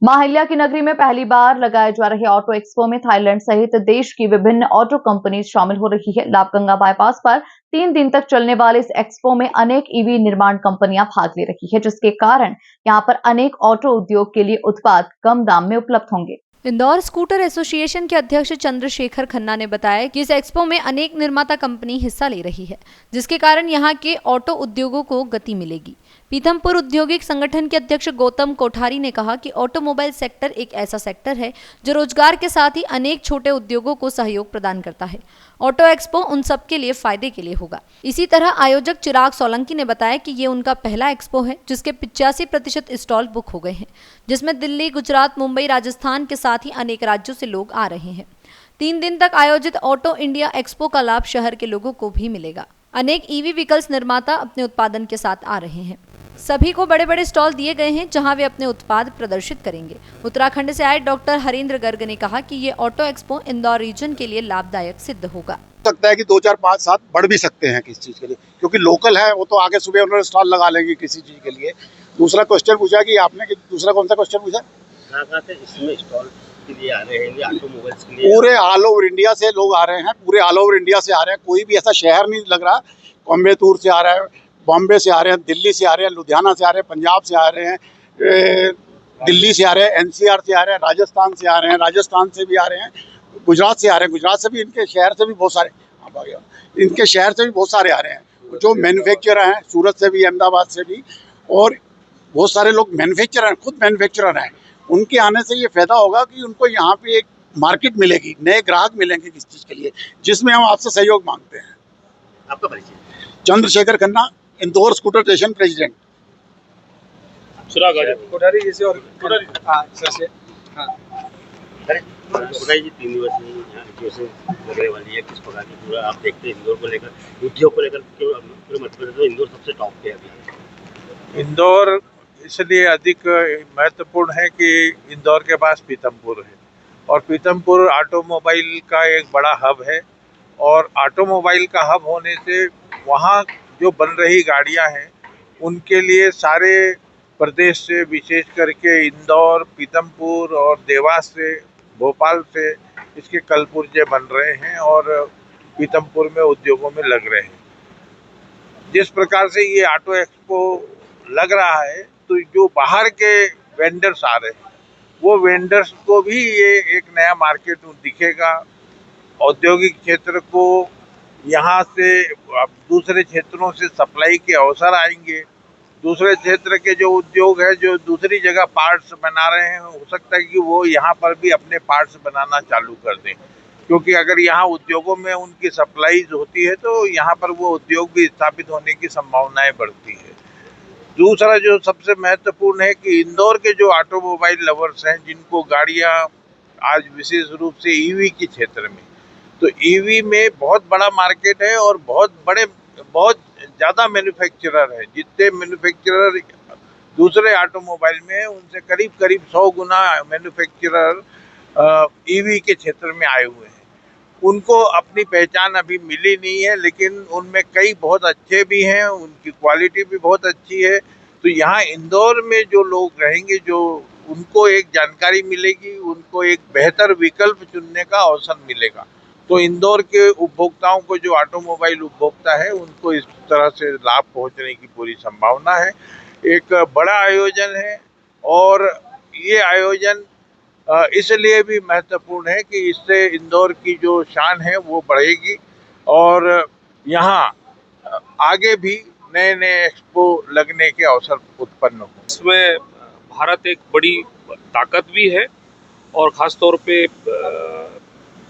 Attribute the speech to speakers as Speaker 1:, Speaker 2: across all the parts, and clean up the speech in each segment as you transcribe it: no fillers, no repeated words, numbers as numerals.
Speaker 1: माहिल्या की नगरी में पहली बार लगाए जा रहे ऑटो एक्सपो में थाईलैंड सहित देश की विभिन्न ऑटो कंपनीज शामिल हो रही है। लाभगंगा बाईपास पर 3 दिन तक चलने वाले इस एक्सपो में अनेक ईवी निर्माण कंपनियां भाग ले रही है, जिसके कारण यहां पर अनेक ऑटो उद्योग के लिए उत्पाद कम दाम में उपलब्ध होंगे।
Speaker 2: इंदौर स्कूटर एसोसिएशन के अध्यक्ष चंद्रशेखर खन्ना ने बताया कि इस एक्सपो में अनेक निर्माता कंपनी हिस्सा ले रही है, जिसके कारण यहां के ऑटो उद्योगों को गति मिलेगी। पीथमपुर औद्योगिक संगठन के अध्यक्ष गौतम कोठारी ने कहा कि ऑटोमोबाइल सेक्टर एक ऐसा सेक्टर है जो रोजगार के साथ ही अनेक छोटे उद्योगों को सहयोग प्रदान करता है। ऑटो एक्सपो उन सबके लिए फायदे के लिए होगा। इसी तरह आयोजक चिराग सोलंकी ने बताया कि ये उनका पहला एक्सपो है जिसके 85% स्टॉल बुक हो गए हैं, जिसमें दिल्ली, गुजरात, मुंबई, राजस्थान के साथ ही अनेक राज्यों से लोग आ रहे हैं। 3 दिन तक आयोजित ऑटो इंडिया एक्सपो का लाभ शहर के लोगों को भी मिलेगा। अनेक ईवी व्हीकल्स निर्माता अपने उत्पादन के साथ आ रहे हैं। सभी को बड़े बड़े स्टॉल दिए गए हैं जहां वे अपने उत्पाद प्रदर्शित करेंगे। उत्तराखंड से आए डॉक्टर हरेंद्र गर्ग ने कहा कि ये ऑटो एक्सपो इंदौर रीजन के लिए लाभदायक सिद्ध होगा।
Speaker 3: सकता है कि 2, 4, 5, 7 बढ़ भी सकते हैं किसी चीज के लिए, क्योंकि लोकल है वो तो आगे सुबह उन्होंने स्टॉल लगा लेंगे किसी चीज के लिए। दूसरा क्वेश्चन पूछा कि आपने, दूसरा कौन सा क्वेश्चन पूछा?
Speaker 4: कहाँ से इसमें स्टॉल के लिए आ रहे हैं, ऑटोमोबाइल्स के लिए?
Speaker 3: पूरे ऑल ओवर इंडिया से लोग आ रहे हैं, पूरे ऑल ओवर इंडिया से आ रहे हैं। कोई भी ऐसा शहर नहीं लग रहा। कोयम्बटूर से आ रहा है, बॉम्बे से आ रहे हैं, दिल्ली से आ रहे हैं, लुधियाना से आ रहे हैं, पंजाब से आ रहे हैं, दिल्ली से आ रहे हैं, एनसीआर से आ रहे हैं, राजस्थान से आ रहे हैं, राजस्थान से भी आ रहे हैं, गुजरात से आ रहे हैं, गुजरात से भी इनके शहर से भी बहुत सारे, इनके शहर से भी बहुत सारे आ रहे हैं जो मैन्युफैक्चरर हैं, सूरत से भी, अहमदाबाद से भी, और बहुत सारे लोग मैन्युफैक्चरर हैं, खुद मैन्युफैक्चरर हैं। उनके आने से ये फायदा होगा कि उनको यहाँ पे एक मार्केट मिलेगी, नए ग्राहक मिलेंगे किस चीज़ के लिए, जिसमें हम आपसे सहयोग मांगते हैं।
Speaker 4: आपका परिचय?
Speaker 3: Chandrashekhar Khanna, Indore scooter station president.
Speaker 5: Kothari ji से और कोठारी सर से।
Speaker 4: कोठारी जी 3 दिवसीय लगने वाली है, किस प्रकार की पूरा आप देखते हैं इंदौर को लेकर, उद्योग को लेकर? पूरे मध्य प्रदेश में इंदौर सबसे टॉप पे है अभी।
Speaker 5: इंदौर इसलिए अधिक महत्वपूर्ण है कि इंदौर के पास पीथमपुर है और पीथमपुर ऑटोमोबाइल का एक बड़ा हब है, और ऑटोमोबाइल का हब होने से वहाँ जो बन रही गाड़ियाँ हैं उनके लिए सारे प्रदेश से, विशेष करके इंदौर, पीथमपुर और देवास से, भोपाल से इसके कल पुर्जे बन रहे हैं और पीथमपुर में उद्योगों में लग रहे हैं। जिस प्रकार से ये ऑटो एक्सपो लग रहा है तो जो बाहर के वेंडर्स आ रहे हैं वो वेंडर्स को भी ये एक नया मार्केट दिखेगा। औद्योगिक क्षेत्र को यहाँ से दूसरे क्षेत्रों से सप्लाई के अवसर आएंगे। दूसरे क्षेत्र के जो उद्योग है जो दूसरी जगह पार्ट्स बना रहे हैं, हो सकता है कि वो यहाँ पर भी अपने पार्ट्स बनाना चालू कर दें, क्योंकि अगर यहाँ उद्योगों में उनकी सप्लाईज होती है तो यहाँ पर वो उद्योग भी स्थापित होने की संभावनाएं बढ़ती है। दूसरा जो सबसे महत्वपूर्ण है कि इंदौर के जो ऑटोमोबाइल लवर्स हैं, जिनको गाड़ियाँ आज विशेष रूप से ईवी के क्षेत्र में, तो ईवी में बहुत बड़ा मार्केट है और बहुत ज़्यादा मैन्युफैक्चरर है। जितने मैन्युफैक्चरर दूसरे ऑटोमोबाइल में हैं उनसे करीब 100 गुना मैन्युफैक्चरर ईवी के क्षेत्र में आए हुए हैं। उनको अपनी पहचान अभी मिली नहीं है, लेकिन उनमें कई बहुत अच्छे भी हैं, उनकी क्वालिटी भी बहुत अच्छी है। तो यहाँ इंदौर में जो लोग रहेंगे, जो उनको एक जानकारी मिलेगी, उनको एक बेहतर विकल्प चुनने का अवसर मिलेगा। तो इंदौर के उपभोक्ताओं को, जो ऑटोमोबाइल उपभोक्ता है, उनको इस तरह से लाभ पहुंचने की पूरी संभावना है। एक बड़ा आयोजन है और ये आयोजन इसलिए भी महत्वपूर्ण है कि इससे इंदौर की जो शान है वो बढ़ेगी और यहाँ आगे भी नए नए एक्सपो लगने के अवसर उत्पन्न हो।
Speaker 6: इसमें भारत एक बड़ी ताकत भी है और ख़ास तौर पे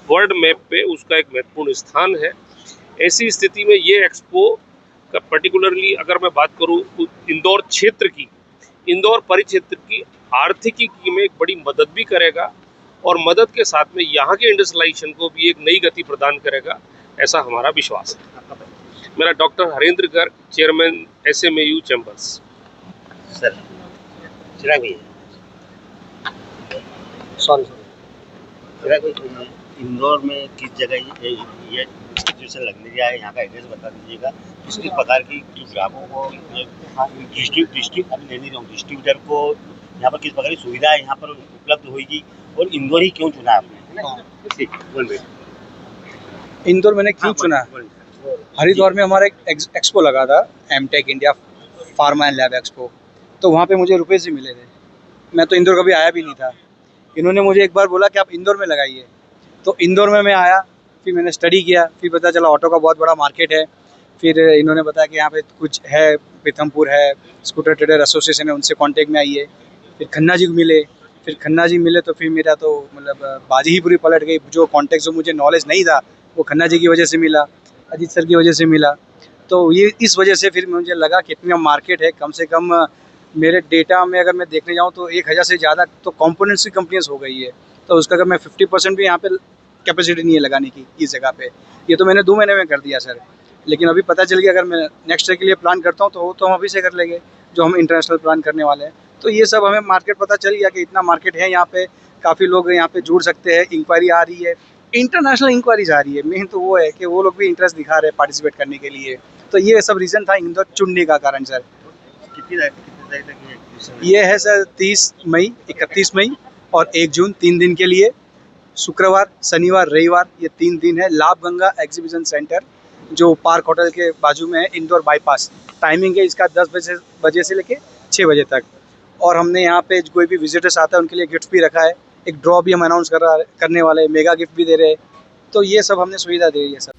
Speaker 6: वर्ल्ड मैप पे उसका एक महत्वपूर्ण स्थान है। ऐसी स्थिति में ये एक्सपो का पर्टिकुलरली अगर मैं बात करूँ इंदौर क्षेत्र की, इंदौर परिक्षेत्र की आर्थिकी में एक बड़ी मदद भी करेगा और मदद के साथ में यहाँ के इंडस्ट्रियलाइजेशन को भी एक नई गति प्रदान करेगा, ऐसा हमारा विश्वास है। मेरा doctor Harendra Garg, chairman SMAU chambers.
Speaker 4: Sir Chirag भैया, इंदौर में किस जगह ये इंस्टीट्यूशन लगने जा है, यहाँ का एड्रेस बता दीजिएगा। किस प्रकार की ग्राहकों को डिस्ट्रीब्यूटर को यहाँ पर किस प्रकार की सुविधा यहाँ पर उपलब्ध होगी और इंदौर ही क्यों चुना आपने? ठीक, बोल रहे।
Speaker 7: इंदौर मैंने क्यों चुना? हरिद्वार में हमारा एक एक्सपो लगा था, Amtech India pharma and lab expo, तो वहाँ पे मुझे रुपए से मिले थे। मैं तो इंदौर कभी आया भी नहीं था। इन्होंने मुझे एक बार बोला कि आप इंदौर में लगाइए, तो इंदौर में मैं आया, फिर मैंने स्टडी किया, फिर पता चला ऑटो का बहुत बड़ा मार्केट है। फिर इन्होंने बताया कि यहाँ पे कुछ है, पीथमपुर है, स्कूटर ट्रेडर एसोसिएशन है, उनसे कांटेक्ट में आइए। फिर खन्ना जी मिले, तो फिर मेरा तो मतलब बाजी ही पूरी पलट गई। जो कॉन्टेक्ट, जो मुझे नॉलेज नहीं था, वो खन्ना जी की वजह से मिला, अजीत सर की वजह से मिला। तो ये इस वजह से फिर मुझे लगा कि इतना मार्केट है। कम से कम मेरे डेटा में अगर मैं देखने जाऊँ तो 1000 से ज़्यादा तो कंपोनेंट्स की कंपनीज हो गई है। तो उसका अगर मैं 50% भी यहाँ पे कैपेसिटी नहीं है लगाने की इस जगह पे। ये तो मैंने 2 महीने में कर दिया सर। लेकिन अभी पता चल गया अगर मैं नेक्स्ट ईयर के लिए प्लान करता हूँ तो वो तो हम अभी से कर लेंगे, जो हम इंटरनेशनल प्लान करने वाले हैं। तो ये सब हमें मार्केट पता चल गया कि इतना मार्केट है यहाँ पे, काफ़ी लोग यहाँ पे जुड़ सकते हैं। इंक्वायरी आ रही है, इंटरनेशनल इंक्वायरीज आ रही है। मेन तो वो है कि वो लोग भी इंटरेस्ट दिखा रहे हैं पार्टिसिपेट करने के लिए। तो ये सब रीज़न था इंदौर चुनने का कारण सर।
Speaker 4: कितनी तारीख तक ये एग्जीबिशन?
Speaker 7: ये है सर 30 मई, 31 मई और 1 जून, 3 दिन के लिए। शुक्रवार, शनिवार, रविवार, ये 3 दिन है। लाभ गंगा एग्जीबिशन सेंटर जो पार्क होटल के बाजू में है, इंदौर बाईपास। टाइमिंग है इसका 10 बजे से लेके 6 बजे तक। और हमने यहाँ पे कोई भी विजिटर्स आता है उनके लिए गिफ्ट भी रखा है। एक ड्रॉ भी हम अनाउंस करने वाले हैं, मेगा गिफ्ट भी दे रहे हैं। तो ये सब हमने सुविधा दे रही है सर।